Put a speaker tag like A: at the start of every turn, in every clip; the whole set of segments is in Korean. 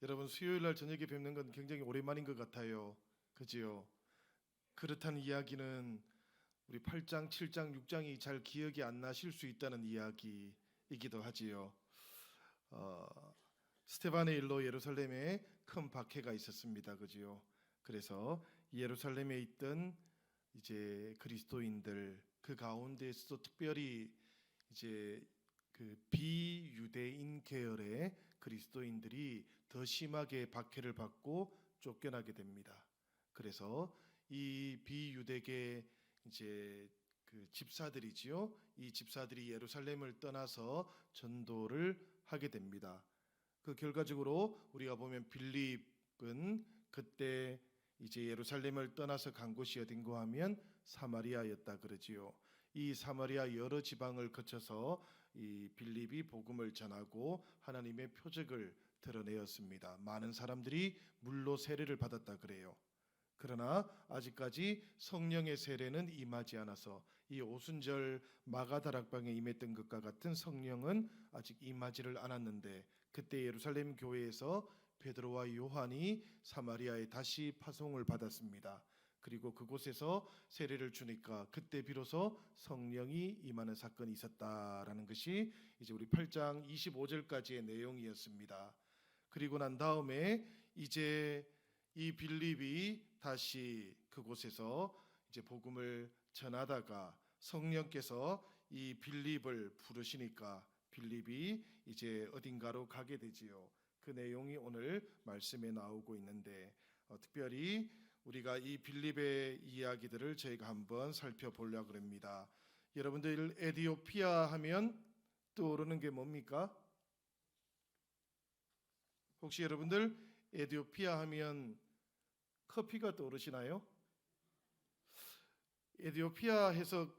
A: 여러분 수요일 날 저녁에 뵙는 건 굉장히 오랜만인 것 같아요. 그지요? 그렇다는 이야기는 우리 8장, 7장, 6장이 잘 기억이 안 나실 수 있다는 이야기이기도 하지요. 스테반의 일로 예루살렘에 큰 박해가 있었습니다. 그지요? 그래서 예루살렘에 있던 이제 그리스도인들 그 가운데에서도 특별히 이제 그 비유대인 계열의 그리스도인들이 더 심하게 박해를 받고 쫓겨나게 됩니다. 그래서 이 비유대계 이제 그 집사들이지요. 이 집사들이 예루살렘을 떠나서 전도를 하게 됩니다. 그 결과적으로 우리가 보면 빌립은 그때 이제 예루살렘을 떠나서 간 곳이 어딘가 하면 사마리아였다 그러지요. 이 사마리아 여러 지방을 거쳐서 이 빌립이 복음을 전하고 하나님의 표적을 드러내었습니다. 많은 사람들이 물로 세례를 받았다 그래요. 그러나 아직까지 성령의 세례는 임하지 않아서 이 오순절 마가다락방에 임했던 것과 같은 성령은 아직 임하지를 않았는데 그때 예루살렘 교회에서 베드로와 요한이 사마리아에 다시 파송을 받았습니다. 그리고 그곳에서 세례를 주니까 그때 비로소 성령이 임하는 사건이 있었다라는 것이 이제 우리 8장 25절까지의 내용이었습니다. 그리고 난 다음에 이제 이 빌립이 다시 그곳에서 이제 복음을 전하다가 성령께서 이 빌립을 부르시니까 빌립이 이제 어딘가로 가게 되지요. 그 내용이 오늘 말씀에 나오고 있는데 특별히 우리가 이 빌립의 이야기들을 저희가 한번 살펴보려고 합니다. 여러분들 에디오피아 하면 떠오르는 게 뭡니까? 혹시 여러분들 에디오피아 하면 커피가 떠오르시나요? 에디오피아에서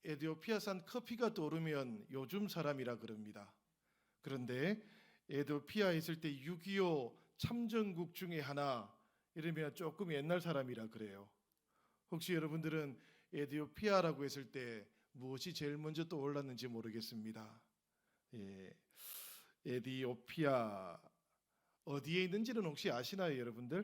A: 에디오피아산 커피가 떠오르면 요즘 사람이라 그럽니다. 그런데 에디오피아에 있을 때 6.25 참전국 중에 하나 이러면 조금 옛날 사람이라 그래요. 혹시 여러분들은 에디오피아라고 했을 때 무엇이 제일 먼저 떠올랐는지 모르겠습니다. 에디오피아 어디에 있는지는 혹시 아시나요, 여러분들?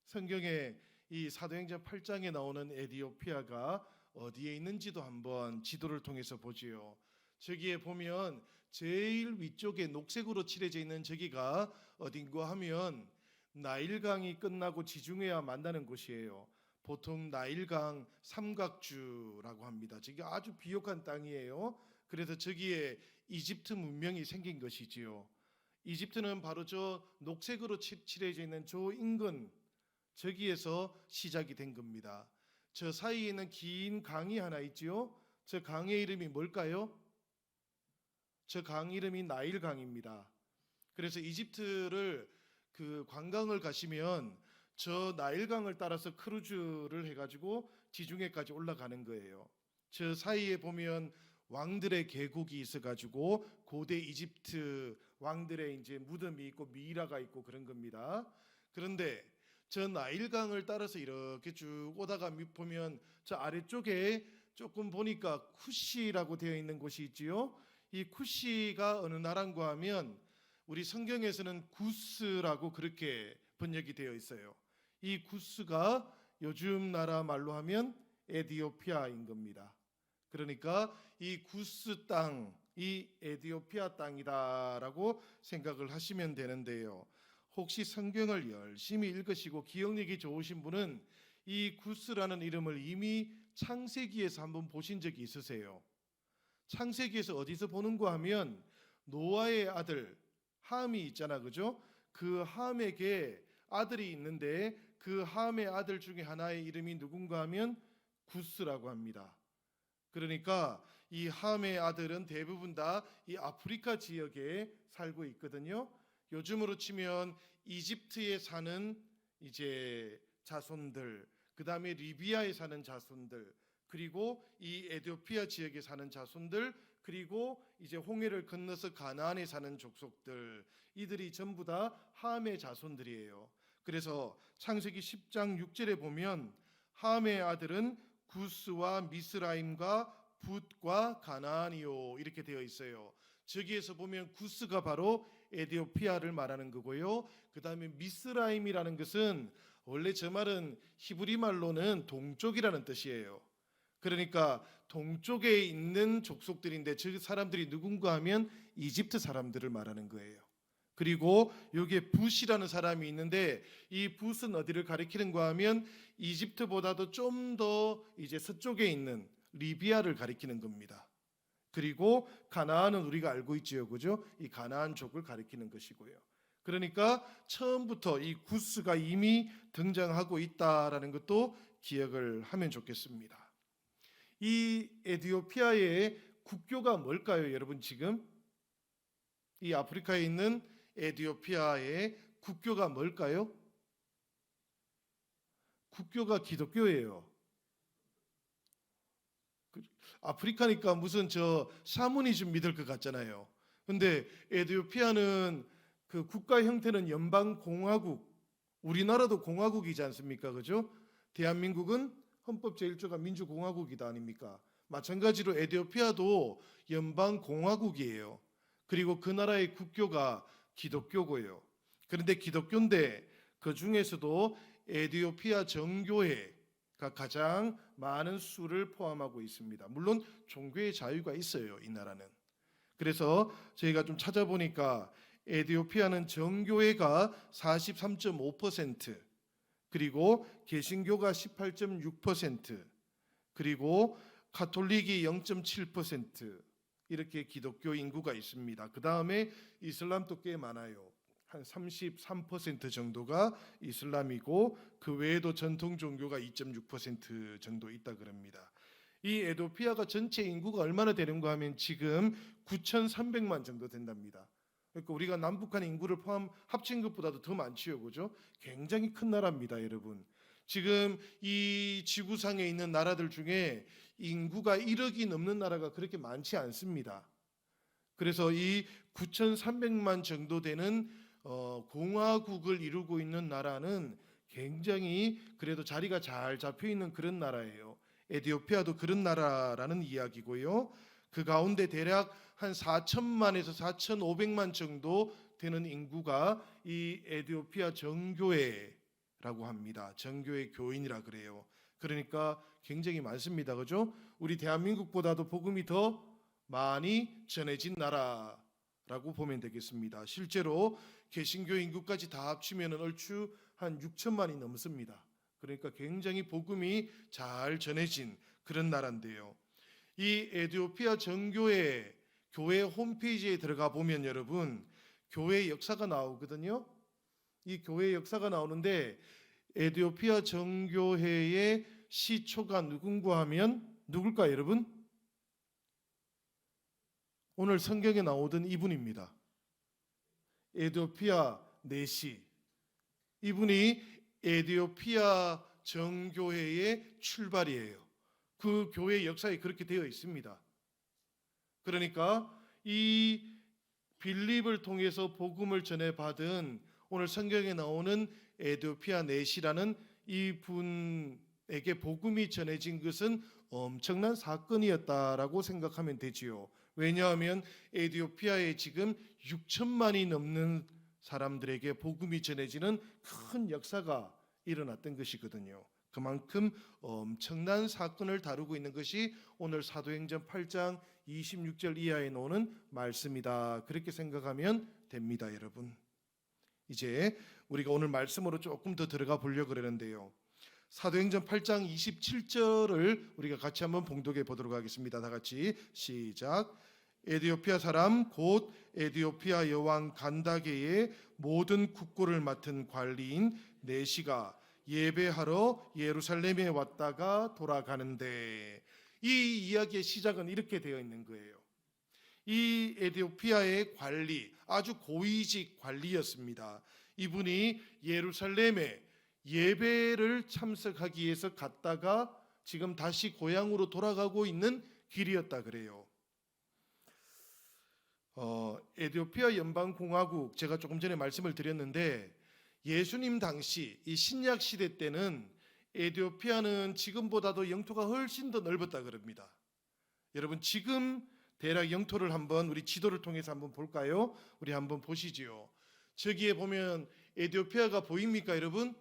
A: 성경에 이 사도행전 8장에 나오는 에디오피아가 어디에 있는지도 한번 지도를 통해서 보지요. 저기에 보면 제일 위쪽에 녹색으로 칠해져 있는 저기가 어딘가 하면 나일강이 끝나고 지중해와 만나는 곳이에요. 보통 나일강 삼각주라고 합니다. 저기 아주 비옥한 땅이에요. 그래서 저기에 이집트 문명이 생긴 것이지요. 이집트는 바로 저 녹색으로 칠해져 있는 저 인근 저기에서 시작이 된 겁니다. 저 사이에 있는 긴 강이 하나 있지요. 저 강의 이름이 뭘까요? 저 강 이름이 나일강입니다. 그래서 이집트를 그 관광을 가시면 저 나일강을 따라서 크루즈를 해가지고 지중해까지 올라가는 거예요. 저 사이에 보면 왕들의 계곡이 있어가지고 고대 이집트 왕들의 이제 무덤이 있고 미이라가 있고 그런 겁니다. 그런데 저 나일강을 따라서 이렇게 쭉 오다가 보면 저 아래쪽에 조금 보니까 쿠시라고 되어 있는 곳이 있지요. 이 쿠시가 어느 나라인가 하면 우리 성경에서는 구스라고 그렇게 번역이 되어 있어요. 이 구스가 요즘 나라 말로 하면 에디오피아인 겁니다. 그러니까 이 구스 땅, 이 에디오피아 땅이다라고 생각을 하시면 되는데요. 혹시 성경을 열심히 읽으시고 기억력이 좋으신 분은 이 구스라는 이름을 이미 창세기에서 한번 보신 적이 있으세요? 창세기에서 어디서 보는가 하면 노아의 아들 함이 있잖아, 그죠? 그 함에게 아들이 있는데 그 함의 아들 중에 하나의 이름이 누군가 하면 구스라고 합니다. 그러니까 이 함의 아들은 대부분 다 이 아프리카 지역에 살고 있거든요. 요즘으로 치면 이집트에 사는 이제 자손들, 그 다음에 리비아에 사는 자손들, 그리고 이 에티오피아 지역에 사는 자손들, 그리고 이제 홍해를 건너서 가나안에 사는 족속들, 이들이 전부 다 함의 자손들이에요. 그래서 창세기 10장 6절에 보면 함의 아들은 구스와 미스라임과 붓과 가나안이요 이렇게 되어 있어요. 저기에서 보면 구스가 바로 에디오피아를 말하는 거고요. 그 다음에 미스라임이라는 것은 원래 저 말은 히브리 말로는 동쪽이라는 뜻이에요. 그러니까 동쪽에 있는 족속들인데 저 사람들이 누군가 하면 이집트 사람들을 말하는 거예요. 그리고 여기에 붓이라는 사람이 있는데 이 붓은 어디를 가리키는가 하면 이집트보다도 좀 더 이제 서쪽에 있는 리비아를 가리키는 겁니다. 그리고 가나안은 우리가 알고 있지요, 그죠? 이 가나안족을 가리키는 것이고요. 그러니까 처음부터 이 구스가 이미 등장하고 있다라는 것도 기억을 하면 좋겠습니다. 이 에티오피아의 국교가 뭘까요, 여러분? 지금 이 아프리카에 있는 에티오피아의 국교가 뭘까요? 국교가 기독교예요. 아프리카니까 무슨 저 샤머니즘 믿을 것 같잖아요. 근데 에티오피아는 그 국가 형태는 연방 공화국, 우리나라도 공화국이지 않습니까? 그죠? 대한민국은 헌법 제1조가 민주공화국이다 아닙니까? 마찬가지로 에티오피아도 연방 공화국이에요. 그리고 그 나라의 국교가 기독교고요. 그런데 기독교인데 그 중에서도 에티오피아 정교회가 가장 많은 수를 포함하고 있습니다. 물론 종교의 자유가 있어요, 이 나라는. 그래서 저희가 좀 찾아보니까 에티오피아는 정교회가 43.5%, 그리고 개신교가 18.6%, 그리고 가톨릭이 0.7%, 이렇게 기독교 인구가 있습니다. 그 다음에 이슬람도 꽤 많아요. 한 33% 정도가 이슬람이고 그 외에도 전통 종교가 2.6% 정도 있다 그럽니다. 이 에티오피아가 전체 인구가 얼마나 되는가 하면 지금 9,300만 정도 된답니다. 그러니까 우리가 남북한 인구를 포함 합친 것보다도 더 많지요, 그죠? 굉장히 큰 나라입니다, 여러분. 지금 이 지구상에 있는 나라들 중에 인구가 1억이 넘는 나라가 그렇게 많지 않습니다. 그래서 이 9,300만 정도 되는 공화국을 이루고 있는 나라는 굉장히 그래도 자리가 잘 잡혀 있는 그런 나라예요. 에티오피아도 그런 나라라는 이야기고요. 그 가운데 대략 한 4천만에서 4,500만 정도 되는 인구가 이 에티오피아 정교회라고 합니다. 정교회 교인이라 그래요. 그러니까 굉장히 많습니다. 그죠? 우리 대한민국보다도 복음이 더 많이 전해진 나라라고 보면 되겠습니다. 실제로 개신교 인구까지 다 합치면 얼추 한 6천만이 넘습니다. 그러니까 굉장히 복음이 잘 전해진 그런 나라인데요. 이 에티오피아 정교회 교회 홈페이지에 들어가 보면 여러분 교회 역사가 나오거든요. 이 교회 역사가 나오는데 에티오피아 정교회의 시초가 누군가 하면 누굴까 여러분? 오늘 성경에 나오던 이분입니다. 에티오피아 내시. 이분이 에티오피아 정교회의 출발이에요. 그 교회 역사에 그렇게 되어 있습니다. 그러니까 이 빌립을 통해서 복음을 전해받은 오늘 성경에 나오는 에티오피아 내시라는 이분에게 복음이 전해진 것은 엄청난 사건이었다라고 생각하면 되지요. 왜냐하면 에티오피아에 지금 6천만이 넘는 사람들에게 복음이 전해지는 큰 역사가 일어났던 것이거든요. 그만큼 엄청난 사건을 다루고 있는 것이 오늘 사도행전 8장 26절 이하에 나오는 말씀이다. 그렇게 생각하면 됩니다, 여러분. 이제 우리가 오늘 말씀으로 조금 더 들어가 보려고 그러는데요. 사도행전 8장 27절을 우리가 같이 한번 봉독해 보도록 하겠습니다. 다 같이 시작. 에티오피아 사람 곧 에티오피아 여왕 간다게의 모든 국고를 맡은 관리인 네시가 예배하러 예루살렘에 왔다가 돌아가는데, 이 이야기의 시작은 이렇게 되어 있는 거예요. 이 에티오피아의 관리, 아주 고위직 관리였습니다. 이분이 예루살렘에 예배를 참석하기 위해서 갔다가 지금 다시 고향으로 돌아가고 있는 길이었다 그래요. 에티오피아 연방공화국, 제가 조금 전에 말씀을 드렸는데 예수님 당시 이 신약 시대 때는 에티오피아는 지금보다도 영토가 훨씬 더 넓었다 그럽니다. 여러분 지금 대략 영토를 한번 우리 지도를 통해서 한번 볼까요? 우리 한번 보시지요. 저기에 보면 에티오피아가 보입니까, 여러분?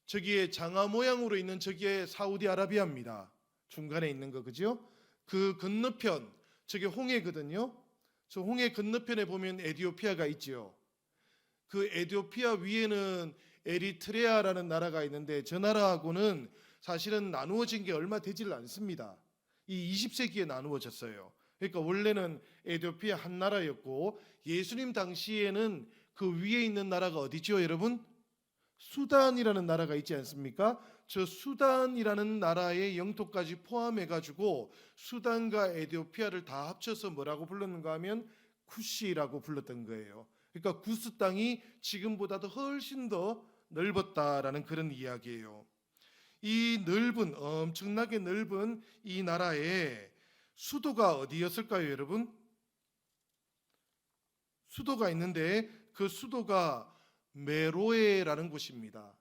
A: 저기에 장화 모양으로 있는 저기에 사우디아라비아입니다. 중간에 있는 거, 그죠? 그 건너편, 저게 홍해거든요. 저 홍해 건너편에 보면 에티오피아가 있지요. 그 에티오피아 위에는 에리트레아라는 나라가 있는데 저 나라하고는 사실은 나누어진 게 얼마 되질 않습니다. 이 20세기에 나누어졌어요. 그러니까 원래는 에티오피아 한 나라였고 예수님 당시에는 그 위에 있는 나라가 어디죠, 여러분? 수단이라는 나라가 있지 않습니까? 저 수단이라는 나라의 영토까지 포함해가지고 수단과 에티오피아를 다 합쳐서 뭐라고 불렀는가 하면 쿠시라고 불렀던 거예요. 그러니까 구스 땅이 지금보다도 훨씬 더 넓었다라는 그런 이야기예요. 이 넓은, 엄청나게 넓은 이 나라의 수도가 어디였을까요, 여러분? 수도가 있는데 그 수도가 메로에라는 곳입니다.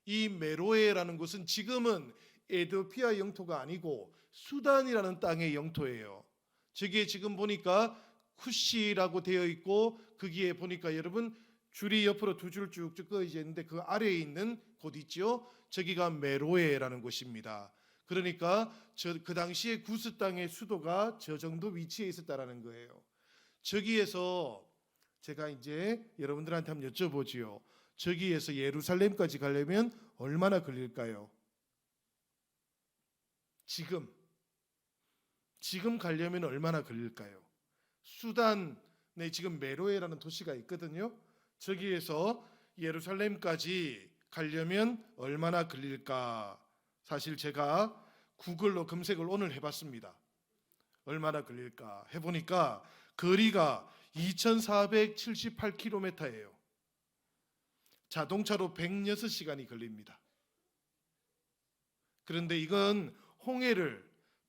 A: 이 메로에라는 곳은 지금은 에티오피아 영토가 아니고 수단이라는 땅의 영토예요. 저기에 지금 보니까 쿠시라고 되어 있고 거기에 보니까 여러분 줄이 옆으로 두 줄 쭉쭉 꺼져 있는데 그 아래에 있는 곳 있죠. 저기가 메로에라는 곳입니다. 그러니까 그 당시에 구스 땅의 수도가 저 정도 위치에 있었다라는 거예요. 저기에서 제가 이제 여러분들한테 한번 여쭤보지요. 저기에서 예루살렘까지 가려면 얼마나 걸릴까요? 지금 가려면 얼마나 걸릴까요? 수단에 지금 메로에라는 도시가 있거든요. 저기에서 예루살렘까지 가려면 얼마나 걸릴까? 사실 제가 구글로 검색을 오늘 해봤습니다. 얼마나 걸릴까 해보니까 거리가 2478km예요. 자동차로 106시간이 걸립니다. 그런데 이건 홍해를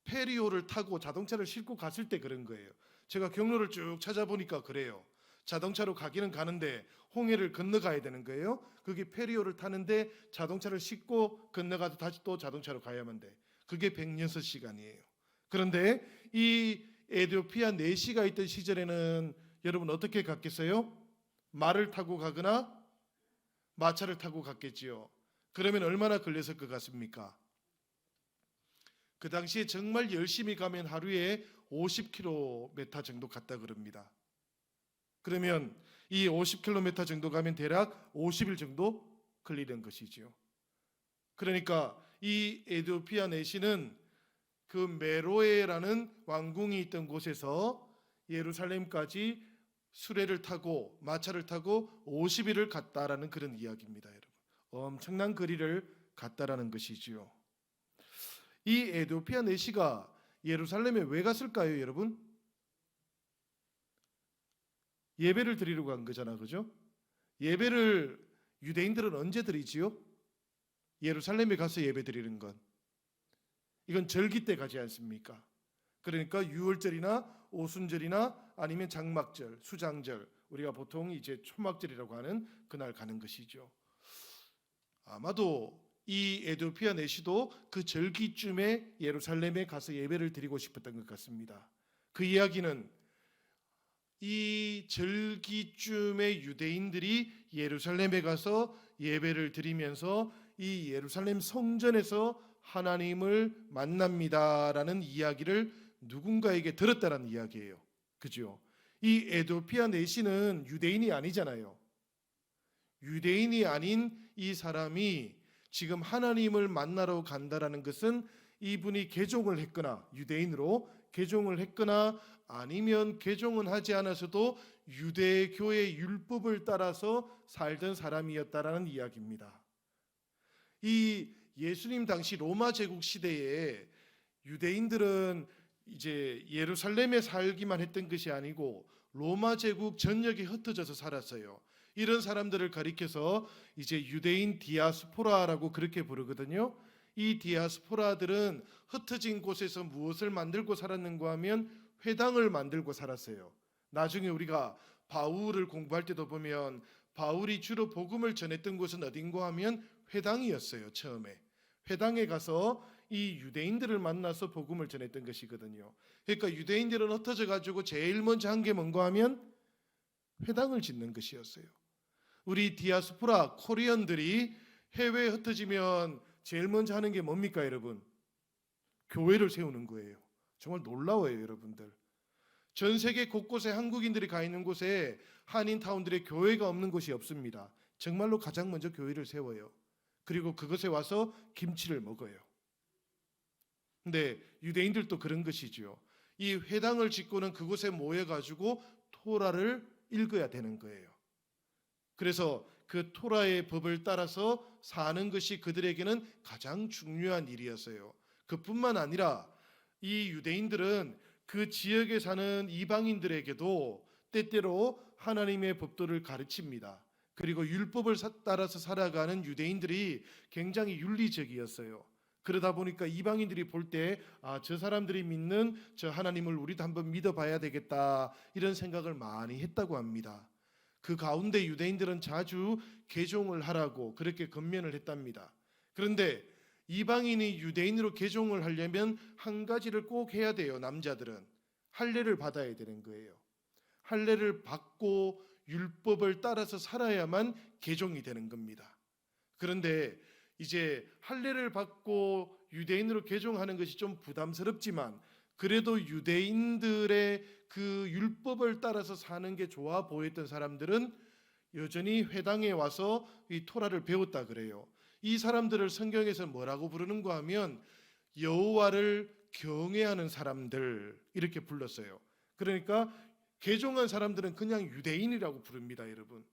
A: 페리오를 타고 자동차를 싣고 갔을 때 그런 거예요. 제가 경로를 쭉 찾아보니까 그래요. 자동차로 가기는 가는데 홍해를 건너가야 되는 거예요. 거기 페리오를 타는데 자동차를 싣고 건너가도 다시 또 자동차로 가야만 돼. 그게 106시간이에요. 그런데 이 에티오피아 내시가 있던 시절에는 여러분 어떻게 갔겠어요? 말을 타고 가거나 마차를 타고 갔겠지요. 그러면 얼마나 걸렸을 것 같습니까? 그 당시에 정말 열심히 가면 하루에 50km 정도 갔다 그럽니다. 그러면 이 50km 정도 가면 대략 50일 정도 걸리는 것이지요. 그러니까 이 에티오피아 내시는 그 메로에라는 왕궁이 있던 곳에서 예루살렘까지 수레를 타고 마차를 타고 50일을 갔다라는 그런 이야기입니다, 여러분. 엄청난 거리를 갔다라는 것이지요. 이 에티오피아 내시가 예루살렘에 왜 갔을까요, 여러분? 예배를 드리려고 간 거잖아, 그죠? 예배를 유대인들은 언제 드리지요? 예루살렘에 가서 예배 드리는 건 이건 절기 때 가지 않습니까? 그러니까 유월절이나 오순절이나 아니면 장막절, 수장절, 우리가 보통 이제 초막절이라고 하는 그날 가는 것이죠. 아마도 이 에티오피아 내시도 그 절기쯤에 예루살렘에 가서 예배를 드리고 싶었던 것 같습니다. 그 이야기는 이 절기쯤에 유대인들이 예루살렘에 가서 예배를 드리면서 이 예루살렘 성전에서 하나님을 만납니다라는 이야기를 누군가에게 들었다는 이야기예요. 그죠? 이 에티오피아 내시는 유대인이 아니잖아요. 유대인이 아닌 이 사람이 지금 하나님을 만나러 간다라는 것은 이분이 개종을 했거나 유대인으로 개종을 했거나 아니면 개종은 하지 않아서도 유대교의 율법을 따라서 살던 사람이었다라는 이야기입니다. 이 예수님 당시 로마 제국 시대에 유대인들은 이제 예루살렘에 살기만 했던 것이 아니고 로마 제국 전역에 흩어져서 살았어요. 이런 사람들을 가리켜서 이제 유대인 디아스포라라고 그렇게 부르거든요. 이 디아스포라들은 흩어진 곳에서 무엇을 만들고 살았는가 하면 회당을 만들고 살았어요. 나중에 우리가 바울을 공부할 때도 보면 바울이 주로 복음을 전했던 곳은 어딘가 하면 회당이었어요. 처음에 회당에 가서 이 유대인들을 만나서 복음을 전했던 것이거든요. 그러니까 유대인들은 흩어져 가지고 제일 먼저 한 게 뭔가 하면 회당을 짓는 것이었어요. 우리 디아스포라 코리언들이 해외에 흩어지면 제일 먼저 하는 게 뭡니까, 여러분? 교회를 세우는 거예요. 정말 놀라워요, 여러분들. 전 세계 곳곳에 한국인들이 가 있는 곳에 한인타운들의 교회가 없는 곳이 없습니다. 정말로 가장 먼저 교회를 세워요. 그리고 그것에 와서 김치를 먹어요. 근데 유대인들도 그런 것이지요. 이 회당을 짓고는 그곳에 모여가지고 토라를 읽어야 되는 거예요. 그래서 그 토라의 법을 따라서 사는 것이 그들에게는 가장 중요한 일이었어요. 그뿐만 아니라 이 유대인들은 그 지역에 사는 이방인들에게도 때때로 하나님의 법도를 가르칩니다. 그리고 율법을 따라서 살아가는 유대인들이 굉장히 윤리적이었어요. 그러다 보니까 이방인들이 볼 때 저 사람들이 믿는 저 하나님을 우리도 한번 믿어봐야 되겠다 이런 생각을 많이 했다고 합니다. 그 가운데 유대인들은 자주 개종을 하라고 그렇게 권면을 했답니다. 그런데 이방인이 유대인으로 개종을 하려면 한 가지를 꼭 해야 돼요. 남자들은 할례를 받아야 되는 거예요. 할례를 받고 율법을 따라서 살아야만 개종이 되는 겁니다. 그런데 이제 할례를 받고 유대인으로 개종하는 것이 좀 부담스럽지만 그래도 유대인들의 그 율법을 따라서 사는 게 좋아 보였던 사람들은 여전히 회당에 와서 이 토라를 배웠다 그래요. 이 사람들을 성경에서 뭐라고 부르는가 하면 여호와를 경외하는 사람들 이렇게 불렀어요. 그러니까 개종한 사람들은 그냥 유대인이라고 부릅니다, 여러분.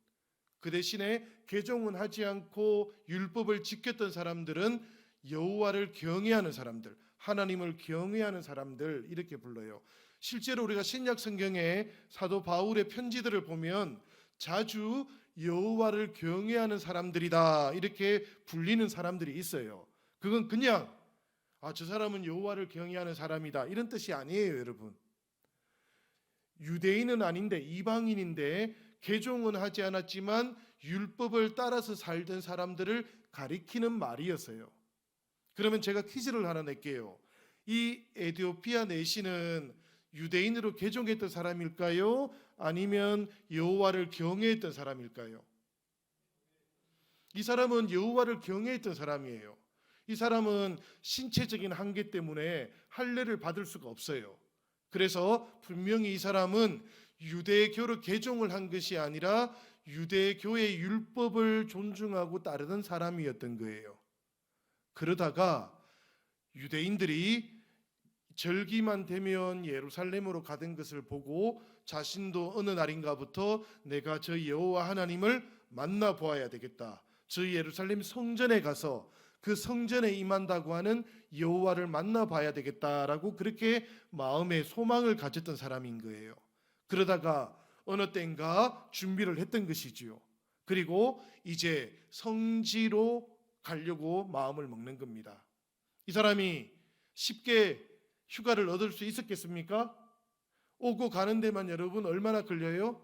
A: 그 대신에 개종은 하지 않고 율법을 지켰던 사람들은 여호와를 경외하는 사람들, 하나님을 경외하는 사람들 이렇게 불러요. 실제로 우리가 신약 성경에 사도 바울의 편지들을 보면 자주 여호와를 경외하는 사람들이다 이렇게 불리는 사람들이 있어요. 그건 그냥 저 사람은 여호와를 경외하는 사람이다 이런 뜻이 아니에요, 여러분. 유대인은 아닌데 이방인인데 개종은 하지 않았지만 율법을 따라서 살던 사람들을 가리키는 말이었어요. 그러면 제가 퀴즈를 하나 낼게요. 이 에디오피아 내시는 유대인으로 개종했던 사람일까요? 아니면 여호와를 경외했던 사람일까요? 이 사람은 여호와를 경외했던 사람이에요. 이 사람은 신체적인 한계 때문에 할례를 받을 수가 없어요. 그래서 분명히 이 사람은 유대교로 개종을 한 것이 아니라 유대교의 율법을 존중하고 따르던 사람이었던 거예요. 그러다가 유대인들이 절기만 되면 예루살렘으로 가던 것을 보고 자신도 어느 날인가부터 내가 저 여호와 하나님을 만나 보아야 되겠다. 저 예루살렘 성전에 가서 그 성전에 임한다고 하는 여호와를 만나 봐야 되겠다라고 그렇게 마음에 소망을 가졌던 사람인 거예요. 그러다가 어느 때인가 준비를 했던 것이지요. 그리고 이제 성지로 가려고 마음을 먹는 겁니다. 이 사람이 쉽게 휴가를 얻을 수 있었겠습니까? 오고 가는 데만 여러분 얼마나 걸려요?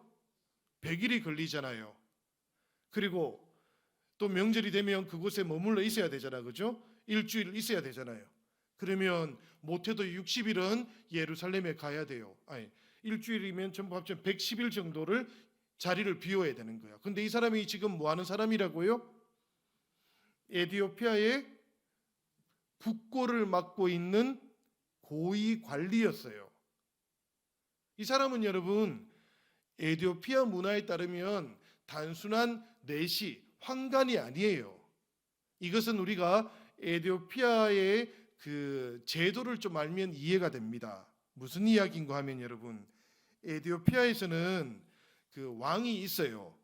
A: 100일이 걸리잖아요. 그리고 또 명절이 되면 그곳에 머물러 있어야 되잖아요. 그죠? 일주일 있어야 되잖아요. 그러면 못해도 60일은 예루살렘에 가야 돼요. 일주일이면 전부 합치면 110일 정도를 자리를 비워야 되는 거예요. 근데 이 사람이 지금 뭐 하는 사람이라고요? 에디오피아의 국고를 맡고 있는 고위 관리였어요. 이 사람은 여러분 에디오피아 문화에 따르면 단순한 내시, 황관이 아니에요. 이것은 우리가 에디오피아의 그 제도를 좀 알면 이해가 됩니다. 무슨 이야기인가 하면 여러분 에디오피아에서는 그 왕이 있어요.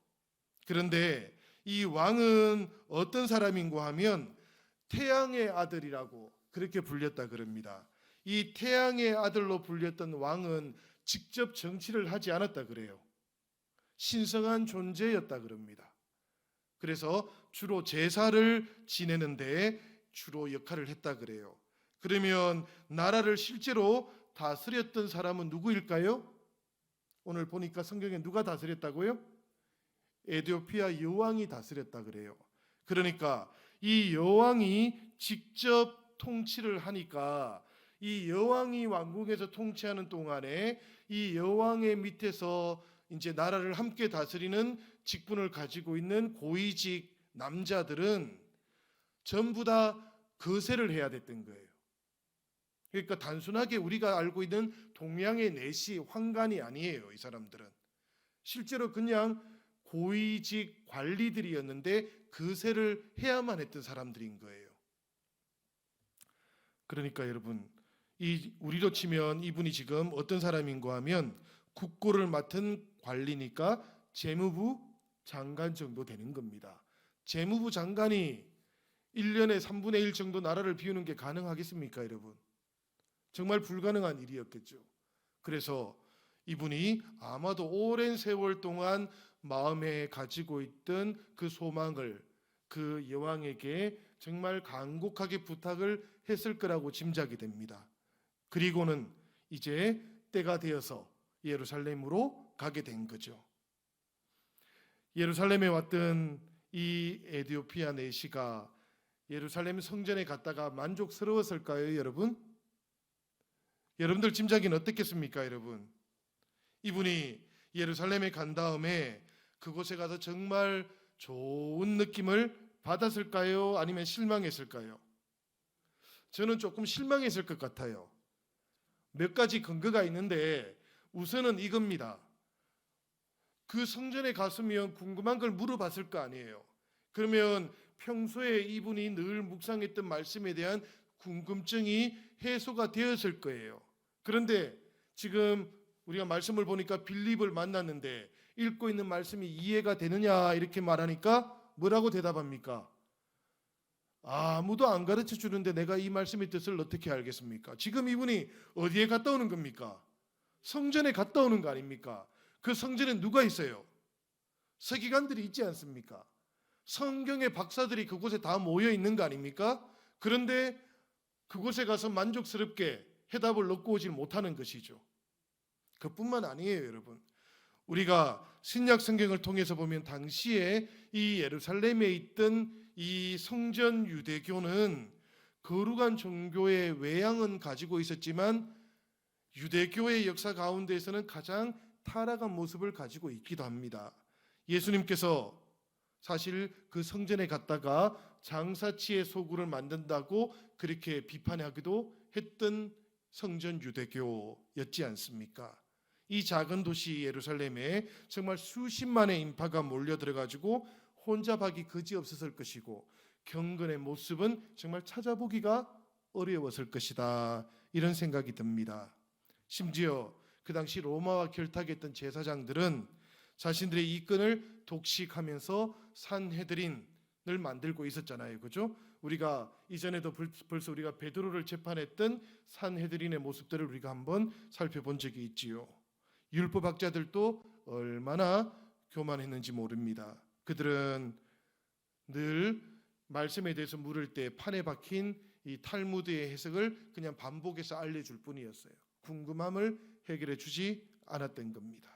A: 그런데 이 왕은 어떤 사람인가 하면 태양의 아들이라고 그렇게 불렸다 그럽니다. 이 태양의 아들로 불렸던 왕은 직접 정치를 하지 않았다 그래요. 신성한 존재였다 그럽니다. 그래서 주로 제사를 지내는 데 주로 역할을 했다 그래요. 그러면 나라를 실제로 다스렸던 사람은 누구일까요? 오늘 보니까 성경에 누가 다스렸다고요? 에디오피아 여왕이 다스렸다 그래요. 그러니까 이 여왕이 직접 통치를 하니까 이 여왕이 왕궁에서 통치하는 동안에 이 여왕의 밑에서 이제 나라를 함께 다스리는 직분을 가지고 있는 고위직 남자들은 전부 다 거세를 해야 됐던 거예요. 그러니까 단순하게 우리가 알고 있는 동양의 내시 황관이 아니에요. 이 사람들은 실제로 그냥 고위직 관리들이었는데 거세를 해야만 했던 사람들인 거예요. 그러니까 여러분, 이 우리로 치면 이분이 지금 어떤 사람인가 하면 국고를 맡은 관리니까 재무부 장관 정도 되는 겁니다. 재무부 장관이 1년에 3분의 1 정도 나라를 비우는 게 가능하겠습니까, 여러분? 정말 불가능한 일이었겠죠. 그래서 이분이 아마도 오랜 세월 동안 마음에 가지고 있던 그 소망을 그 여왕에게 정말 간곡하게 부탁을 했을 거라고 짐작이 됩니다. 그리고는 이제 때가 되어서 예루살렘으로 가게 된 거죠. 예루살렘에 왔던 이 에디오피아 내시가 예루살렘 성전에 갔다가 만족스러웠을까요, 여러분? 여러분들 짐작은 어떻겠습니까, 여러분? 이분이 예루살렘에 간 다음에 그곳에 가서 정말 좋은 느낌을 받았을까요? 아니면 실망했을까요? 저는 조금 실망했을 것 같아요. 몇 가지 근거가 있는데 우선은 이겁니다. 그 성전에 갔으면 궁금한 걸 물어봤을 거 아니에요. 그러면 평소에 이분이 늘 묵상했던 말씀에 대한 궁금증이 해소가 되었을 거예요. 그런데 지금 우리가 말씀을 보니까 빌립을 만났는데 읽고 있는 말씀이 이해가 되느냐 이렇게 말하니까 뭐라고 대답합니까? 아무도 안 가르쳐 주는데 내가 이 말씀의 뜻을 어떻게 알겠습니까? 지금 이분이 어디에 갔다 오는 겁니까? 성전에 갔다 오는 거 아닙니까? 그 성전에 누가 있어요? 서기관들이 있지 않습니까? 성경의 박사들이 그곳에 다 모여 있는 거 아닙니까? 그런데 그곳에 가서 만족스럽게 해답을 얻고 오질 못하는 것이죠. 그뿐만 아니에요, 여러분. 우리가 신약 성경을 통해서 보면 당시에 이 예루살렘에 있던 이 성전 유대교는 거룩한 종교의 외양은 가지고 있었지만 유대교의 역사 가운데에서는 가장 타락한 모습을 가지고 있기도 합니다. 예수님께서 사실 그 성전에 갔다가 장사치의 소굴을 만든다고 그렇게 비판하기도 했던 성전 유대교였지 않습니까? 이 작은 도시 예루살렘에 정말 수십만의 인파가 몰려들어가지고 혼잡하기 그지없었을 것이고 경건의 모습은 정말 찾아보기가 어려웠을 것이다, 이런 생각이 듭니다. 심지어 그 당시 로마와 결탁했던 제사장들은 자신들의 이권을 독식하면서 산헤드린을 만들고 있었잖아요, 그죠? 우리가 이전에도 벌써 우리가 베드로를 재판했던 산헤드린의 모습들을 우리가 한번 살펴본 적이 있지요. 율법학자들도 얼마나 교만했는지 모릅니다. 그들은 늘 말씀에 대해서 물을 때 판에 박힌 이 탈무드의 해석을 그냥 반복해서 알려줄 뿐이었어요. 궁금함을 해결해 주지 않았던 겁니다.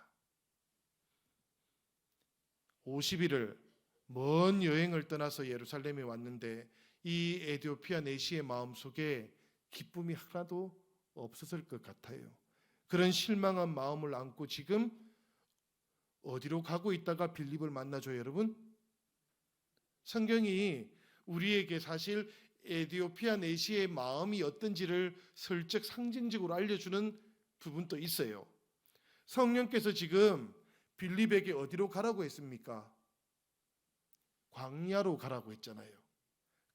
A: 50일을 먼 여행을 떠나서 예루살렘에 왔는데 이 에디오피아 내시의 마음속에 기쁨이 하나도 없었을 것 같아요. 그런 실망한 마음을 안고 지금 어디로 가고 있다가 빌립을 만나죠, 여러분? 성경이 우리에게 사실 에디오피아 내시의 마음이 어떤지를 슬쩍 상징적으로 알려주는 부분도 있어요. 성령께서 지금 빌립에게 어디로 가라고 했습니까? 광야로 가라고 했잖아요.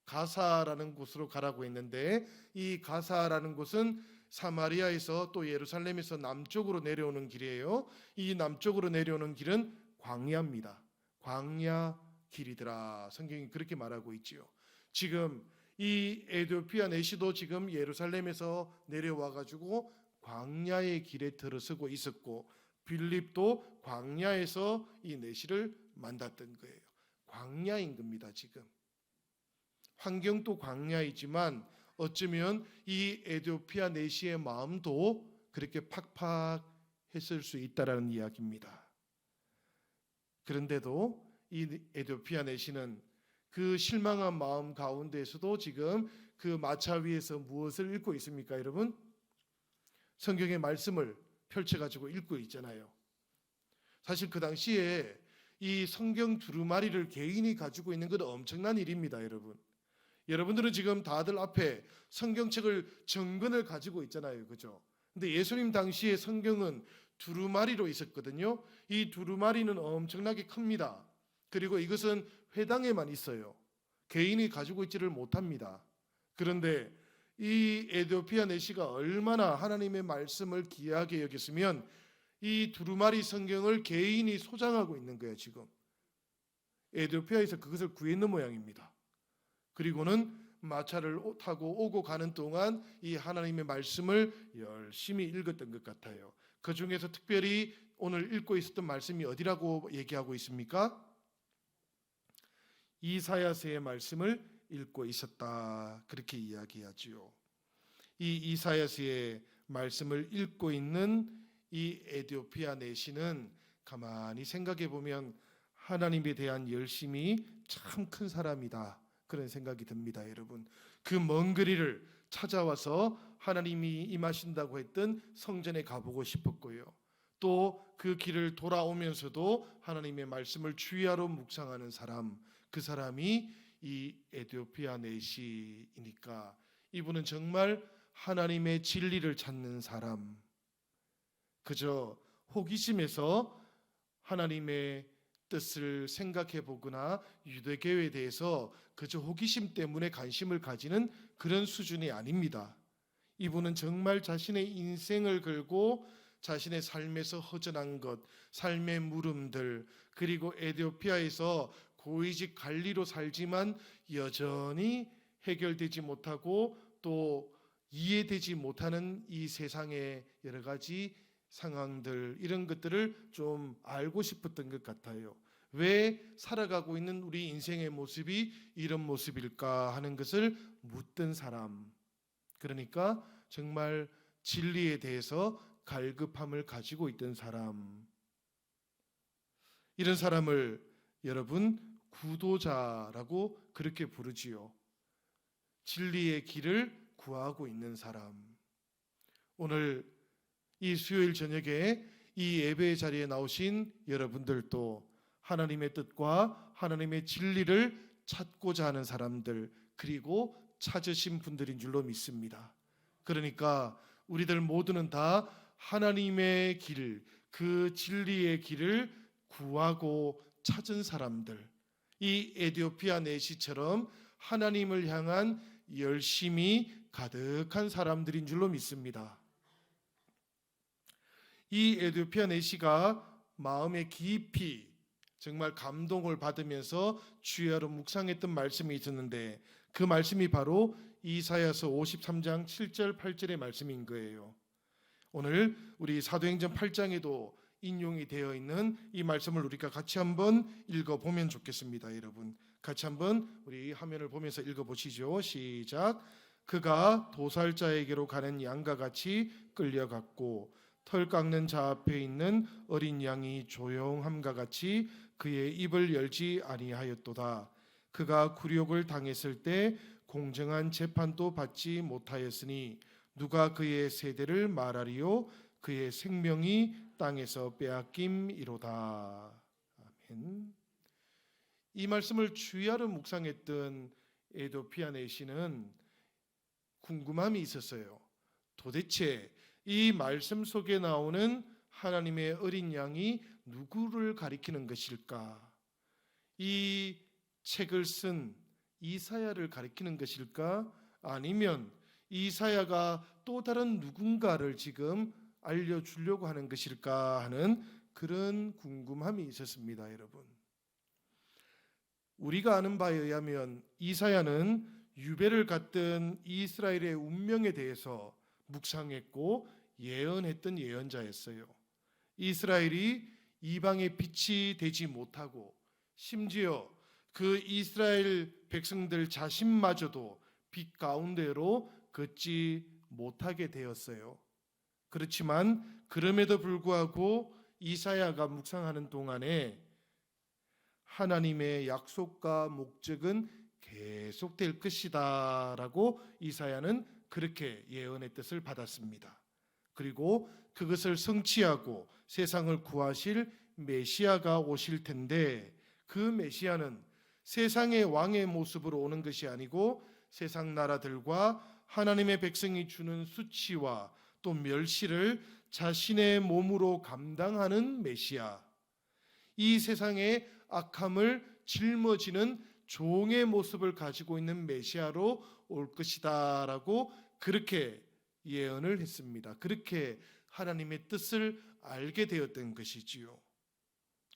A: 가사라는 곳으로 가라고 했는데 이 가사라는 곳은 사마리아에서 또 예루살렘에서 남쪽으로 내려오는 길이에요. 이 남쪽으로 내려오는 길은 광야입니다. 광야 길이더라. 성경이 그렇게 말하고 있지요. 지금 이 에디오피아 내시도 지금 예루살렘에서 내려와 가지고 광야의 길에 들어서고 있었고 빌립도 광야에서 이 내시를 만났던 거예요. 광야인 겁니다, 지금. 환경도 광야이지만 어쩌면 이 에디오피아 내시의 마음도 그렇게 팍팍했을 수 있다라는 이야기입니다. 그런데도 이 에디오피아 내시는 그 실망한 마음 가운데에서도 지금 그 마차 위에서 무엇을 읽고 있습니까, 여러분? 성경의 말씀을 펼쳐가지고 읽고 있잖아요. 사실 그 당시에 이 성경 두루마리를 개인이 가지고 있는 건 엄청난 일입니다, 여러분. 여러분들은 지금 다들 앞에 성경책을 정근을 가지고 있잖아요, 그죠? 근데 예수님 당시에 성경은 두루마리로 있었거든요. 이 두루마리는 엄청나게 큽니다. 그리고 이것은 회당에만 있어요. 개인이 가지고 있지를 못합니다. 그런데 이 에디오피아 내시가 얼마나 하나님의 말씀을 귀하게 여겼으면 이 두루마리 성경을 개인이 소장하고 있는 거예요, 지금. 에디오피아에서 그것을 구했는 모양입니다. 그리고는 마차를 타고 오고 가는 동안 이 하나님의 말씀을 열심히 읽었던 것 같아요. 그 중에서 특별히 오늘 읽고 있었던 말씀이 어디라고 얘기하고 있습니까? 이사야서의 말씀을 읽고 있었다, 그렇게 이야기하지요. 이 이사야서의 말씀을 읽고 있는 이 에디오피아 내시는 가만히 생각해 보면 하나님에 대한 열심이 참 큰 사람이다, 그런 생각이 듭니다, 여러분. 그 먼 거리를 찾아와서 하나님이 임하신다고 했던 성전에 가보고 싶었고요. 또 그 길을 돌아오면서도 하나님의 말씀을 주야로 묵상하는 사람, 그 사람이 이 에디오피아 내시이니까 이분은 정말 하나님의 진리를 찾는 사람, 그저 호기심에서 하나님의 뜻을 생각해 보거나 유대교에 대해서 그저 호기심 때문에 관심을 가지는 그런 수준이 아닙니다. 이분은 정말 자신의 인생을 걸고 자신의 삶에서 허전한 것, 삶의 물음들, 그리고 에디오피아에서 고위직 관리로 살지만 여전히 해결되지 못하고 또 이해되지 못하는 이 세상의 여러 가지 상황들, 이런 것들을 좀 알고 싶었던 것 같아요. 왜 살아가고 있는 우리 인생의 모습이 이런 모습일까 하는 것을 묻던 사람, 그러니까 정말 진리에 대해서 갈급함을 가지고 있던 사람, 이런 사람을 여러분 구도자라고 그렇게 부르지요. 진리의 길을 구하고 있는 사람. 오늘 이 수요일 저녁에 이 예배의 자리에 나오신 여러분들도 하나님의 뜻과 하나님의 진리를 찾고자 하는 사람들, 그리고 찾으신 분들인 줄로 믿습니다. 그러니까 우리들 모두는 다 하나님의 길, 그 진리의 길을 구하고 찾은 사람들, 이 에디오피아 내시처럼 하나님을 향한 열심이 가득한 사람들인 줄로 믿습니다. 이 에디오피아 내시가 마음에 깊이 정말 감동을 받으면서 주야로 묵상했던 말씀이 있었는데, 그 말씀이 바로 이사야서 53장 7절 8절의 말씀인 거예요. 오늘 우리 사도행전 8장에도 인용이 되어 있는 이 말씀을 우리가 같이 한번 읽어보면 좋겠습니다. 여러분 같이 한번 우리 화면을 보면서 읽어보시죠. 시작. 그가 도살자에게로 가는 양과 같이 끌려갔고 털 깎는 자 앞에 있는 어린 양이 조용함과 같이 그의 입을 열지 아니하였도다. 그가 굴욕을 당했을 때 공정한 재판도 받지 못하였으니 누가 그의 세대를 말하리요? 그의 생명이 땅에서 빼앗김이로다. 아멘. 이 말씀을 주야로 묵상했던 에디오피아 내시는 궁금함이 있었어요. 도대체 이 말씀 속에 나오는 하나님의 어린 양이 누구를 가리키는 것일까? 이 책을 쓴 이사야를 가리키는 것일까? 아니면 이사야가 또 다른 누군가를 지금 알려주려고 하는 것일까 하는 그런 궁금함이 있었습니다, 여러분. 우리가 아는 바에 의하면 이사야는 유배를 갔던 이스라엘의 운명에 대해서 묵상했고 예언했던 예언자였어요. 이스라엘이 이방의 빛이 되지 못하고 심지어 그 이스라엘 백성들 자신마저도 빛 가운데로 걷지 못하게 되었어요. 그렇지만 그럼에도 불구하고 이사야가 묵상하는 동안에 하나님의 약속과 목적은 계속될 것이다 라고 이사야는 그렇게 예언의 뜻을 받았습니다. 그리고 그것을 성취하고 세상을 구하실 메시아가 오실 텐데, 그 메시아는 세상의 왕의 모습으로 오는 것이 아니고 세상 나라들과 하나님의 백성이 주는 수치와 또 멸시를 자신의 몸으로 감당하는 메시아, 이 세상의 악함을 짊어지는 종의 모습을 가지고 있는 메시아로 올 것이다 라고 그렇게 예언을 했습니다. 그렇게 하나님의 뜻을 알게 되었던 것이지요.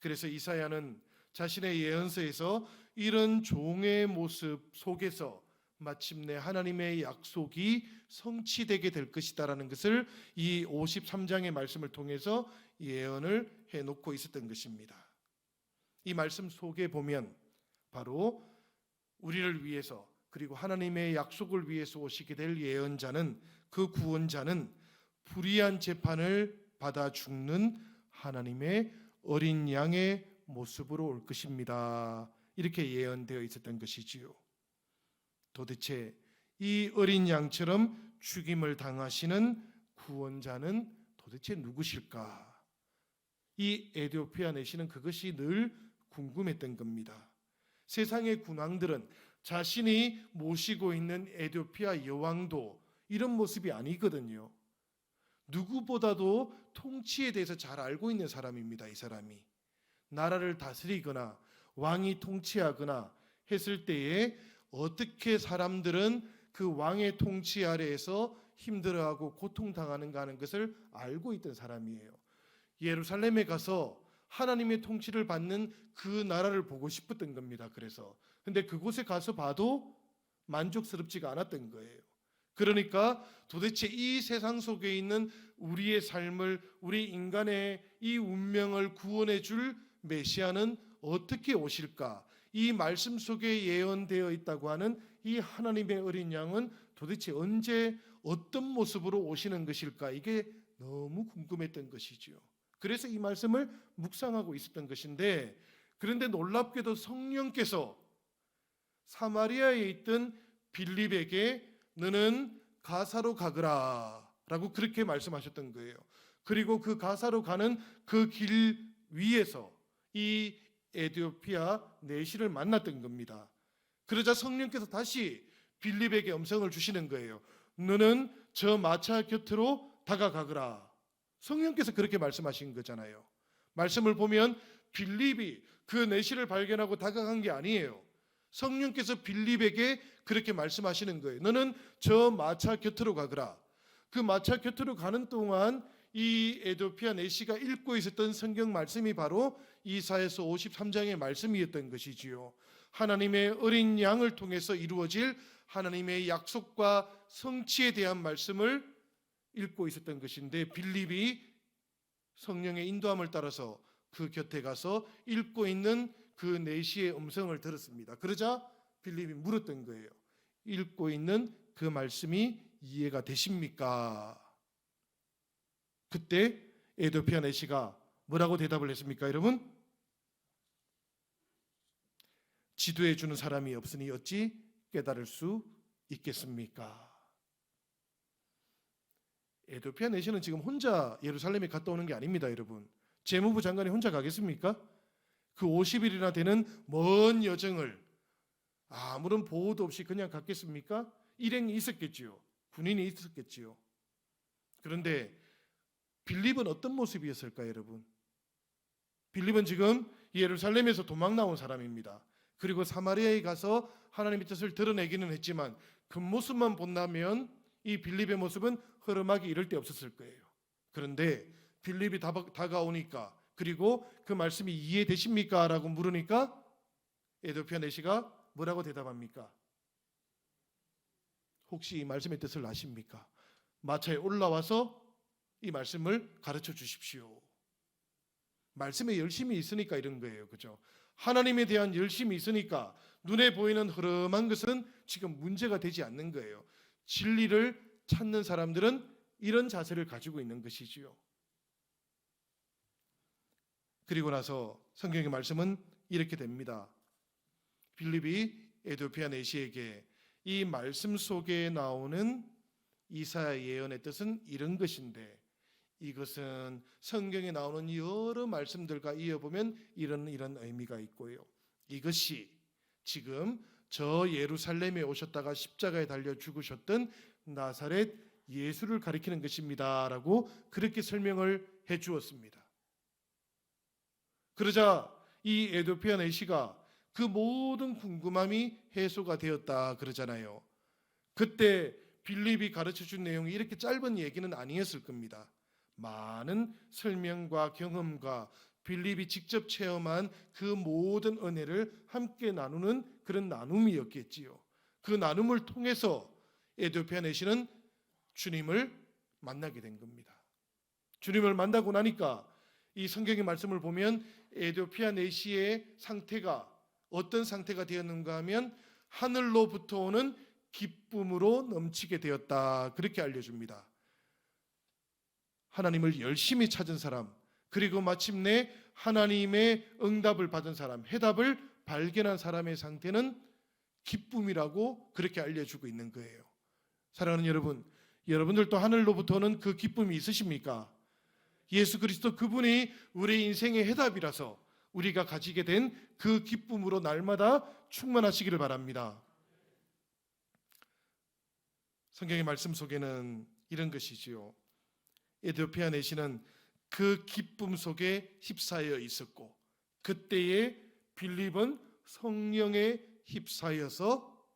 A: 그래서 이사야는 자신의 예언서에서 이런 종의 모습 속에서 마침내 하나님의 약속이 성취되게 될 것이다라는 것을 이 53장의 말씀을 통해서 예언을 해놓고 있었던 것입니다. 이 말씀 속에 보면 바로 우리를 위해서, 그리고 하나님의 약속을 위해서 오시게 될 예언자는, 그 구원자는 불의한 재판을 받아 죽는 하나님의 어린 양의 모습으로 올 것입니다. 이렇게 예언되어 있었던 것이지요. 도대체 이 어린 양처럼 죽임을 당하시는 구원자는 도대체 누구실까? 이 에디오피아 내시는 그것이 늘 궁금했던 겁니다. 세상의 군왕들은 자신이 모시고 있는 에디오피아 여왕도 이런 모습이 아니거든요. 누구보다도 통치에 대해서 잘 알고 있는 사람입니다. 이 사람이 나라를 다스리거나 왕이 통치하거나 했을 때에 어떻게 사람들은 그 왕의 통치 아래에서 힘들어하고 고통당하는가 하는 것을 알고 있던 사람이에요. 예루살렘에 가서 하나님의 통치를 받는 그 나라를 보고 싶었던 겁니다. 근데 그곳에 가서 봐도 만족스럽지가 않았던 거예요. 그러니까 도대체 이 세상 속에 있는 우리의 삶을, 우리 인간의 이 운명을 구원해 줄 메시아는 어떻게 오실까? 이 말씀 속에 예언되어 있다고 하는 이 하나님의 어린 양은 도대체 언제 어떤 모습으로 오시는 것일까? 이게 너무 궁금했던 것이죠. 그래서 이 말씀을 묵상하고 있었던 것인데, 그런데 놀랍게도 성령께서 사마리아에 있던 빌립에게 너는 가사로 가거라 라고 그렇게 말씀하셨던 거예요. 그리고 그 가사로 가는 그 길 위에서 이 에디오피아 내시를 만났던 겁니다. 그러자 성령께서 다시 빌립에게 음성을 주시는 거예요. 너는 저 마차 곁으로 다가가거라. 성령께서 그렇게 말씀하신 거잖아요. 말씀을 보면 빌립이 그 내시를 발견하고 다가간 게 아니에요. 성령께서 빌립에게 그렇게 말씀하시는 거예요. 너는 저 마차 곁으로 가거라. 그 마차 곁으로 가는 동안 이 에디오피아 내시가 읽고 있었던 성경 말씀이 바로 이사야서 53장의 말씀이었던 것이지요. 하나님의 어린 양을 통해서 이루어질 하나님의 약속과 성취에 대한 말씀을 읽고 있었던 것인데, 빌립이 성령의 인도함을 따라서 그 곁에 가서 읽고 있는 그 내시의 음성을 들었습니다. 그러자 빌립이 물었던 거예요. 읽고 있는 그 말씀이 이해가 되십니까? 그때 에디오피아 내시가 뭐라고 대답을 했습니까, 여러분? 지도해 주는 사람이 없으니 어찌 깨달을 수 있겠습니까? 에디오피아 내시는 지금 혼자 예루살렘에 갔다 오는 게 아닙니다, 여러분. 재무부 장관이 혼자 가겠습니까? 그 50일이나 되는 먼 여정을 아무런 보호도 없이 그냥 갔겠습니까? 일행이 있었겠지요. 군인이 있었겠지요. 그런데 빌립은 어떤 모습이었을까요, 여러분? 빌립은 지금 예루살렘에서 도망 나온 사람입니다. 그리고 사마리아에 가서 하나님의 뜻을 드러내기는 했지만 그 모습만 본다면 이 빌립의 모습은 흐름하기 이를 데 없었을 거예요. 그런데 빌립이 다가오니까, 그리고 그 말씀이 이해되십니까? 라고 물으니까 에디오피아 내시가 뭐라고 대답합니까? 혹시 이 말씀의 뜻을 아십니까? 마차에 올라와서 이 말씀을 가르쳐 주십시오. 말씀에 열심이 있으니까 이런 거예요. 그죠? 하나님에 대한 열심이 있으니까 눈에 보이는 흐름한 것은 지금 문제가 되지 않는 거예요. 진리를 찾는 사람들은 이런 자세를 가지고 있는 것이지요. 그리고 나서 성경의 말씀은 이렇게 됩니다. 빌립이 에디오피아 내시에게 이 말씀 속에 나오는 이사야 예언의 뜻은 이런 것인데, 이것은 성경에 나오는 여러 말씀들과 이어보면 이런 의미가 있고요. 이것이 지금 저 예루살렘에 오셨다가 십자가에 달려 죽으셨던 나사렛 예수를 가리키는 것입니다 라고 그렇게 설명을 해 주었습니다. 그러자 이 에디오피아 내시가 그 모든 궁금함이 해소가 되었다 그러잖아요. 그때 빌립이 가르쳐준 내용이 이렇게 짧은 얘기는 아니었을 겁니다. 많은 설명과 경험과 빌립이 직접 체험한 그 모든 은혜를 함께 나누는 그런 나눔이었겠지요. 그 나눔을 통해서 에디오피아 내시는 주님을 만나게 된 겁니다. 주님을 만나고 나니까 이 성경의 말씀을 보면 에디오피아 내시의 상태가 어떤 상태가 되었는가 하면 하늘로부터 오는 기쁨으로 넘치게 되었다 그렇게 알려줍니다. 하나님을 열심히 찾은 사람, 그리고 마침내 하나님의 응답을 받은 사람, 해답을 발견한 사람의 상태는 기쁨이라고 그렇게 알려주고 있는 거예요. 사랑하는 여러분, 여러분들도 하늘로부터 오는 그 기쁨이 있으십니까? 예수 그리스도 그분이 우리 인생의 해답이라서 우리가 가지게 된 그 기쁨으로 날마다 충만하시기를 바랍니다. 성경의 말씀 속에는 이런 것이지요. 에디오피아 내시는 그 기쁨 속에 휩싸여 있었고, 그때에 빌립은 성령에 휩싸여서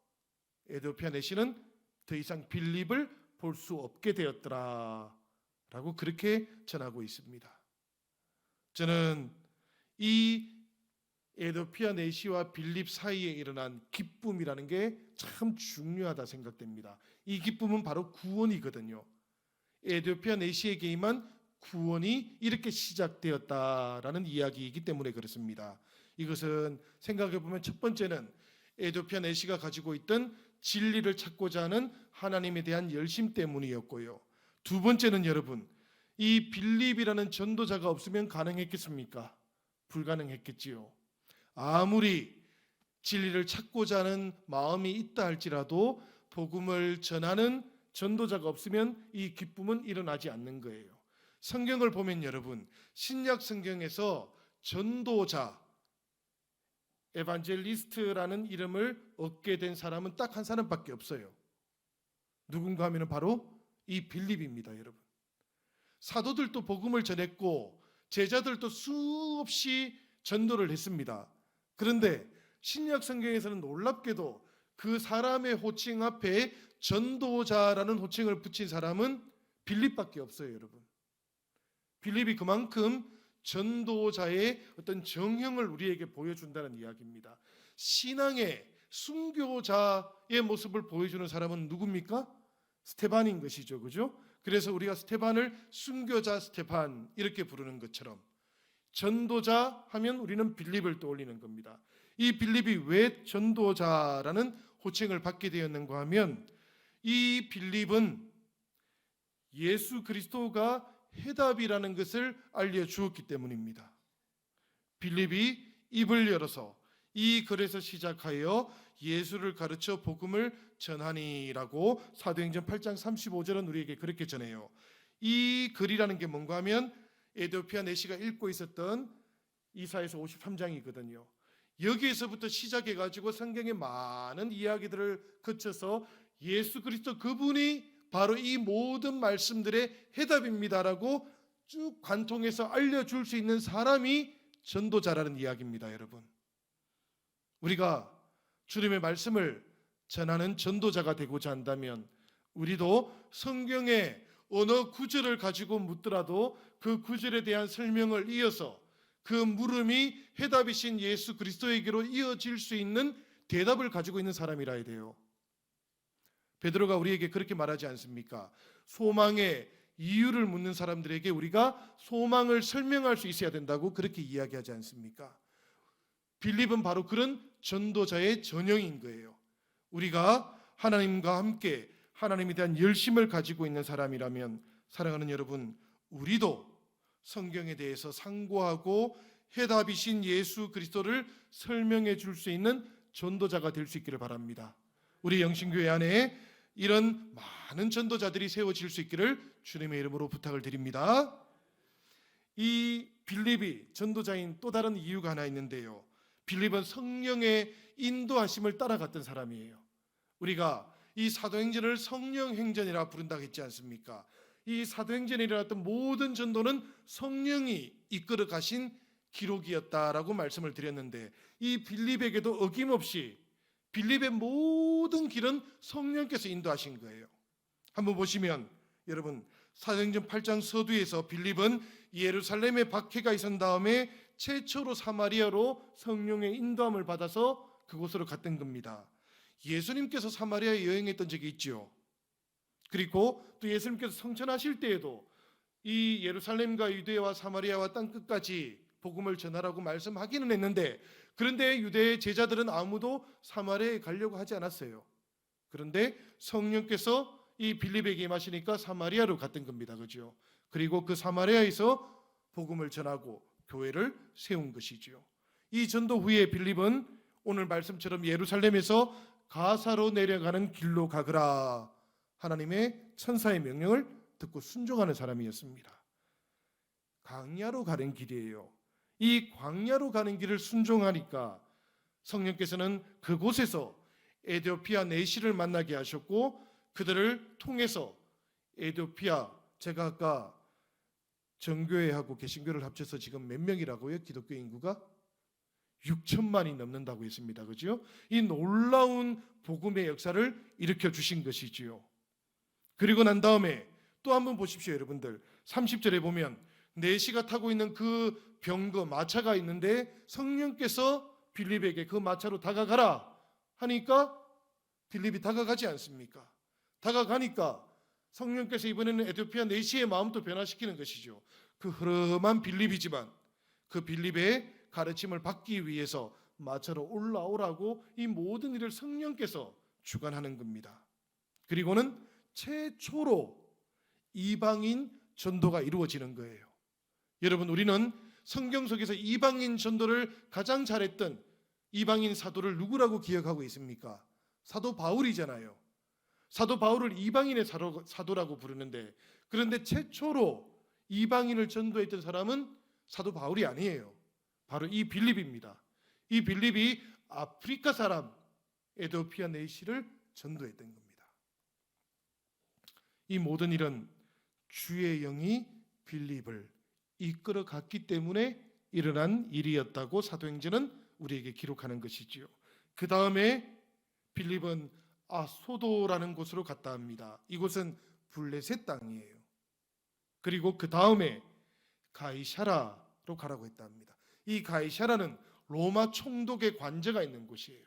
A: 에디오피아 내시는 더 이상 빌립을 볼 수 없게 되었더라 라고 그렇게 전하고 있습니다. 저는 이 에디오피아 내시와 빌립 사이에 일어난 기쁨이라는 게 참 중요하다 생각됩니다. 이 기쁨은 바로 구원이거든요. 에디오피아 내시에게 임한 구원이 이렇게 시작되었다라는 이야기이기 때문에 그렇습니다. 이것은 생각해 보면 첫 번째는 에디오피아 내시가 가지고 있던 진리를 찾고자 하는 하나님에 대한 열심 때문이었고요. 두 번째는 여러분, 이 빌립이라는 전도자가 없으면 가능했겠습니까? 불가능했겠지요. 아무리 진리를 찾고자 하는 마음이 있다 할지라도 복음을 전하는 전도자가 없으면 이 기쁨은 일어나지 않는 거예요. 성경을 보면 여러분, 신약 성경에서 전도자, 에반젤리스트라는 이름을 얻게 된 사람은 딱 한 사람밖에 없어요. 누군가 하면 바로 이 빌립입니다, 여러분. 사도들도 복음을 전했고 제자들도 수없이 전도를 했습니다. 그런데 신약 성경에서는 놀랍게도 그 사람의 호칭 앞에 전도자라는 호칭을 붙인 사람은 빌립밖에 없어요, 여러분. 빌립이 그만큼 전도자의 어떤 정형을 우리에게 보여준다는 이야기입니다. 신앙의 순교자의 모습을 보여주는 사람은 누굽니까? 스테반인 것이죠, 그죠? 그래서 우리가 스테반을 순교자 스테반 이렇게 부르는 것처럼 전도자 하면 우리는 빌립을 떠올리는 겁니다. 이 빌립이 왜 전도자라는 호칭을 받게 되었는가 하면 이 빌립은 예수 그리스도가 해답이라는 것을 알려주었기 때문입니다. 빌립이 입을 열어서 이 글에서 시작하여 예수를 가르쳐 복음을 전하니라고 사도행전 8장 35절은 우리에게 그렇게 전해요. 이 글이라는 게 뭔가 하면 에디오피아 내시가 읽고 있었던 이사야서 53장이거든요. 여기에서부터 시작해가지고 성경의 많은 이야기들을 거쳐서 예수 그리스도 그분이 바로 이 모든 말씀들의 해답입니다라고 쭉 관통해서 알려줄 수 있는 사람이 전도자라는 이야기입니다, 여러분. 우리가 주님의 말씀을 전하는 전도자가 되고자 한다면 우리도 성경의 어느 구절을 가지고 묻더라도 그 구절에 대한 설명을 이어서 그 물음이 해답이신 예수 그리스도에게로 이어질 수 있는 대답을 가지고 있는 사람이라야 돼요. 베드로가 우리에게 그렇게 말하지 않습니까? 소망의 이유를 묻는 사람들에게 우리가 소망을 설명할 수 있어야 된다고 그렇게 이야기하지 않습니까? 빌립은 바로 그런 전도자의 전형인 거예요. 우리가 하나님과 함께 하나님에 대한 열심을 가지고 있는 사람이라면 사랑하는 여러분, 우리도 성경에 대해서 상고하고 해답이신 예수 그리스도를 설명해 줄 수 있는 전도자가 될 수 있기를 바랍니다. 우리 영신교회 안에 이런 많은 전도자들이 세워질 수 있기를 주님의 이름으로 부탁을 드립니다. 이 빌립이 전도자인 또 다른 이유가 하나 있는데요. 빌립은 성령의 인도하심을 따라갔던 사람이에요. 우리가 이 사도행전을 성령행전이라 부른다고 했지 않습니까? 이 사도행전에 일어났던 모든 전도는 성령이 이끌어 가신 기록이었다라고 말씀을 드렸는데, 이 빌립에게도 어김없이 빌립의 모든 길은 성령께서 인도하신 거예요. 한번 보시면 여러분, 사도행전 8장 서두에서 빌립은 예루살렘에 박해가 있은 다음에 최초로 사마리아로 성령의 인도함을 받아서 그곳으로 갔던 겁니다. 예수님께서 사마리아에 여행했던 적이 있죠. 그리고 또 예수님께서 성천하실 때에도 이 예루살렘과 유대와 사마리아와 땅끝까지 복음을 전하라고 말씀하기는 했는데, 그런데 유대의 제자들은 아무도 사마리아에 가려고 하지 않았어요. 그런데 성령께서 이 빌립에게 임하시니까 사마리아로 갔던 겁니다. 그죠? 그리고 그 사마리아에서 복음을 전하고 교회를 세운 것이죠. 이 전도 후에 빌립은 오늘 말씀처럼 예루살렘에서 가사로 내려가는 길로 가거라, 하나님의 천사의 명령을 듣고 순종하는 사람이었습니다. 광야로 가는 길이에요. 이 광야로 가는 길을 순종하니까 성령께서는 그곳에서 에티오피아 내시를 만나게 하셨고, 그들을 통해서 에티오피아, 제가 아까 정교회하고 개신교를 합쳐서 지금 몇 명이라고요? 기독교 인구가 6천만이 넘는다고 했습니다. 그죠? 이 놀라운 복음의 역사를 일으켜 주신 것이지요. 그리고 난 다음에 또 한번 보십시오, 여러분들. 30절에 보면 내시가 타고 있는 그 병거 마차가 있는데 성령께서 빌립에게 그 마차로 다가가라 하니까 빌립이 다가가지 않습니까? 다가가니까 성령께서 이번에는 에티오피아 내시의 마음도 변화시키는 것이죠. 그 흐름한 빌립이지만 그 빌립의 가르침을 받기 위해서 마차로 올라오라고 이 모든 일을 성령께서 주관하는 겁니다. 그리고는 최초로 이방인 전도가 이루어지는 거예요. 여러분, 우리는 성경 속에서 이방인 전도를 가장 잘했던 이방인 사도를 누구라고 기억하고 있습니까? 사도 바울이잖아요. 사도 바울을 이방인의 사도라고 부르는데, 그런데 최초로 이방인을 전도했던 사람은 사도 바울이 아니에요. 바로 이 빌립입니다. 이 빌립이 아프리카 사람 에티오피아 내시를 전도했던 겁니다. 이 모든 일은 주의 영이 빌립을 이끌어 갔기 때문에 일어난 일이었다고 사도행전은 우리에게 기록하는 것이지요. 그 다음에 빌립은 아소도라는 곳으로 갔다 합니다. 이곳은 블레셋 땅이에요. 그리고 그 다음에 가이사라로 가라고 했다 합니다. 이 가이사라는 로마 총독의 관저가 있는 곳이에요.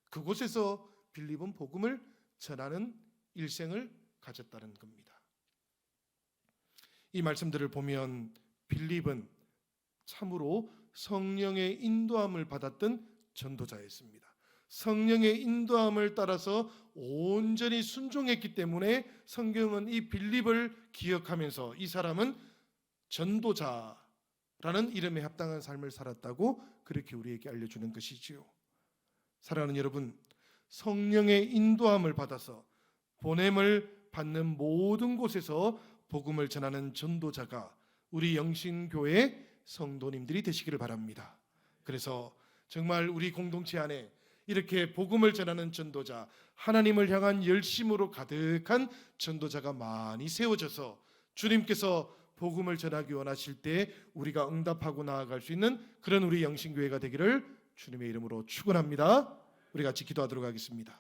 A: 그곳에서 빌립은 복음을 전하는 일생을 가졌다는 겁니다. 이 말씀들을 보면 빌립은 참으로 성령의 인도함을 받았던 전도자였습니다. 성령의 인도함을 따라서 온전히 순종했기 때문에 성경은 이 빌립을 기억하면서 이 사람은 전도자라는 이름에 합당한 삶을 살았다고 그렇게 우리에게 알려주는 것이지요. 사랑하는 여러분, 성령의 인도함을 받아서 보냄을 받는 모든 곳에서 복음을 전하는 전도자가 우리 영신교회 성도님들이 되시기를 바랍니다. 그래서 정말 우리 공동체 안에 이렇게 복음을 전하는 전도자, 하나님을 향한 열심으로 가득한 전도자가 많이 세워져서 주님께서 복음을 전하기 원하실 때 우리가 응답하고 나아갈 수 있는 그런 우리 영신교회가 되기를 주님의 이름으로 축원합니다. 우리 같이 기도하도록 하겠습니다.